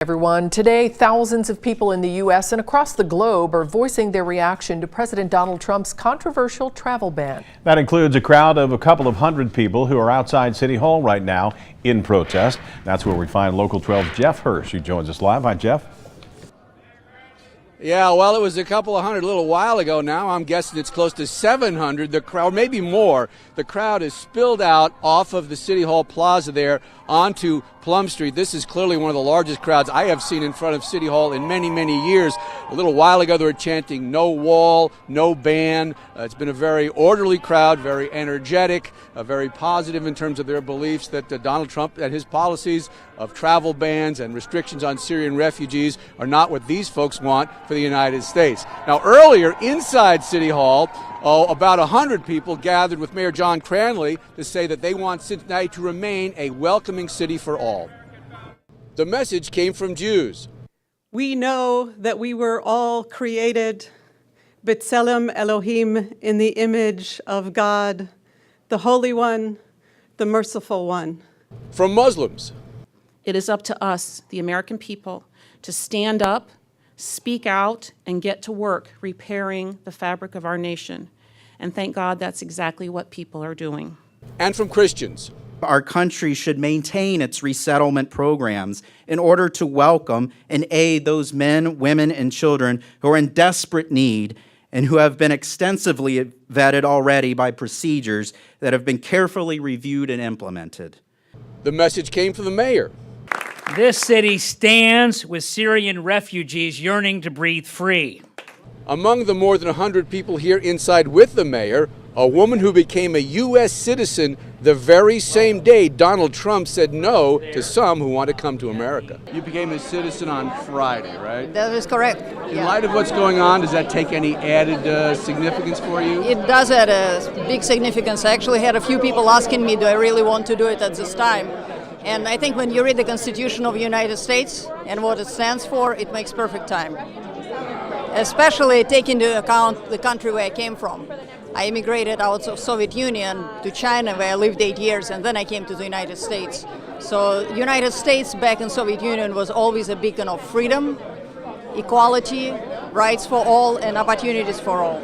Everyone, today thousands of people in the U.S. and across the globe are voicing their reaction to President Donald Trump's controversial travel ban. That includes a crowd of a couple of hundred people who are outside City Hall right now in protest. That's where we find Local 12's Jeff Hirsch, who joins us live. Hi, Jeff. Yeah, well, it was a couple of hundred a little while ago. Now I'm guessing it's close to 700. The crowd, maybe more. The crowd is spilled out off of the City Hall Plaza there onto Plum Street. This is clearly one of the largest crowds I have seen in front of City Hall in many, many years. A little while ago, they were chanting "No wall, no ban." It's been a very orderly crowd, very energetic, very positive in terms of their beliefs that Donald Trump and his policies of travel bans and restrictions on Syrian refugees are not what these folks want for the United States. Now, earlier inside City Hall, about 100 people gathered with Mayor John Cranley to say that they want Cincinnati to remain a welcoming city for all. The message came from Jews. We know that we were all created, B'Tselem Elohim, in the image of God, the Holy One, the Merciful One. From Muslims. It is up to us, the American people, to stand up, speak out, and get to work repairing the fabric of our nation. And thank God that's exactly what people are doing. And from Christians. Our country should maintain its resettlement programs in order to welcome and aid those men, women, and children who are in desperate need and who have been extensively vetted already by procedures that have been carefully reviewed and implemented. The message came from the mayor. This city stands with Syrian refugees yearning to breathe free. Among the more than 100 people here inside with the mayor, a woman who became a U.S. citizen the very same day Donald Trump said no to some who want to come to America. You became a citizen on Friday, right? That is correct. In light of what's going on, does that take any added significance for you? It does add a big significance. I actually had a few people asking me, do I really want to do it at this time? And I think when you read the Constitution of the United States and what it stands for, it makes perfect time. Especially taking into account the country where I came from. I immigrated out of Soviet Union to China, where I lived 8 years, and then I came to the United States. So the United States back in Soviet Union was always a beacon of freedom, equality, rights for all, and opportunities for all.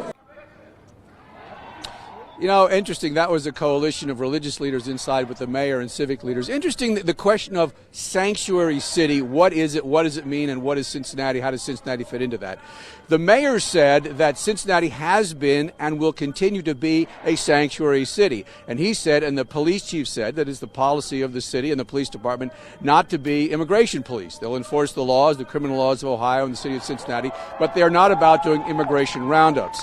You know, interesting, that was a coalition of religious leaders inside with the mayor and civic leaders. Interesting, the question of sanctuary city, what is it, what does it mean, and what is Cincinnati, how does Cincinnati fit into that? The mayor said that Cincinnati has been and will continue to be a sanctuary city. And he said, and the police chief said, that is the policy of the city and the police department, not to be immigration police. They'll enforce the laws, the criminal laws of Ohio and the city of Cincinnati, but they're not about doing immigration roundups.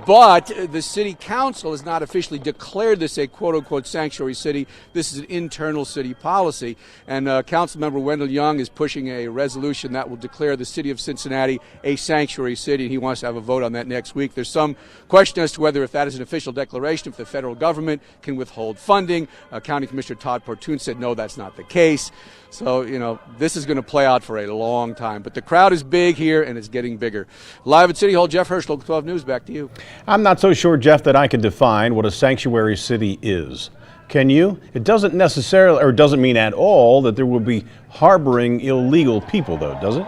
But the city council has not officially declared this a quote-unquote sanctuary city. This is an internal city policy. And council member Wendell Young is pushing a resolution that will declare the city of Cincinnati a sanctuary city. And he wants to have a vote on that next week. There's some question as to whether if that is an official declaration, if the federal government can withhold funding. County Commissioner Todd Portune said, no, that's not the case. So, you know, this is going to play out for a long time. But the crowd is big here, and it's getting bigger. Live at City Hall, Jeff Hirsch, Local 12 News, back to you. I'm not so sure, Jeff, that I can define what a sanctuary city is. Can you? It doesn't necessarily, or doesn't mean at all, that there will be harboring illegal people, though, does it?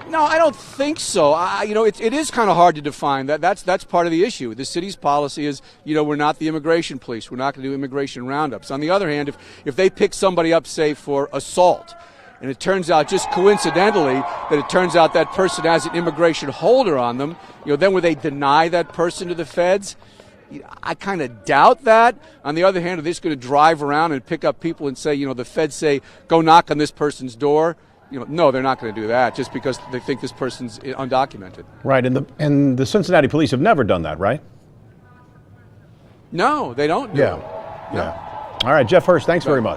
No, I don't think so. You know, it is kind of hard to define. That's part of the issue. The city's policy is, you know, we're not the immigration police. We're not going to do immigration roundups. On the other hand, if they pick somebody up, say, for assault, and it turns out just coincidentally that it turns out that person has an immigration holder on them, you know, then would they deny that person to the feds? I kind of doubt that. On the other hand, are they just going to drive around and pick up people and say, you know, the feds say, go knock on this person's door? You know, no, they're not going to do that just because they think this person's undocumented. Right, and the Cincinnati police have never done that, right? No, they don't do it. Yeah. All right, Jeff Hirsch, thanks very much.